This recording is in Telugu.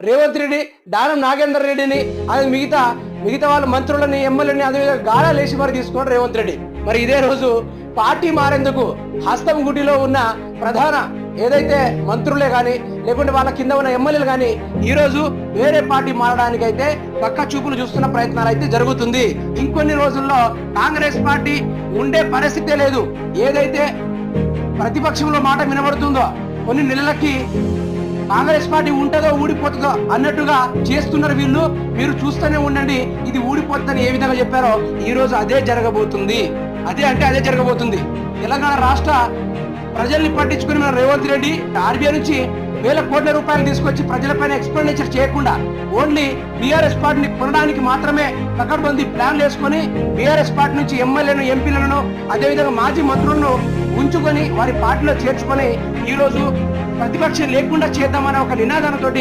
రేవంత్ రెడ్డి దానం నాగేందర్ రెడ్డిని అది మిగతా వాళ్ళ మంత్రులని ఎమ్మెల్యేని అదేవిధంగా గాలాలేసి మరి తీసుకున్నాడు రేవంత్ రెడ్డి. మరి ఇదే రోజు పార్టీ మారేందుకు హస్తం గుడిలో ఉన్న ప్రధాన ఏదైతే మంత్రులే కానీ లేకుంటే వాళ్ళ కింద ఉన్న ఎమ్మెల్యేలు కానీ ఈ రోజు వేరే పార్టీ మారడానికి అయితే పక్క చూపులు చూస్తున్న ప్రయత్నాలు అయితే జరుగుతుంది. ఇంకొన్ని రోజుల్లో కాంగ్రెస్ పార్టీ ఉండే పరిస్థితే లేదు. ఏదైతే ప్రతిపక్షంలో మాట వినబడుతుందో కొన్ని నెలలకి కాంగ్రెస్ పార్టీ ఉంటుందో ఊడిపోతుందో అన్నట్టుగా చేస్తున్నారు వీళ్ళు. మీరు చూస్తూనే ఉండండి, ఇది ఊడిపోతుందని ఏ విధంగా చెప్పారో ఈ రోజు అదే జరగబోతుంది. అదే జరగబోతుంది. తెలంగాణ రాష్ట్ర ప్రజల్ని పట్టించుకుని మన రేవంత్ రెడ్డి ఆర్బీఐ నుంచి వేల కోట్ల రూపాయలు తీసుకొచ్చి ప్రజలపైన ఎక్స్పెండిచర్ చేయకుండా ఓన్లీ బీఆర్ఎస్ పార్టీని కొనడానికి మాత్రమే పకడ్బందీ ప్లాన్లు వేసుకొని బీఆర్ఎస్ పార్టీ నుంచి ఎమ్మెల్యేలను ఎంపీలను అదేవిధంగా మాజీ మంత్రులను ఉంచుకొని వారి పార్టీలో చేర్చుకొని ఈ రోజు ప్రతిపక్షం లేకుండా చేద్దామనే ఒక నినాదంతోటి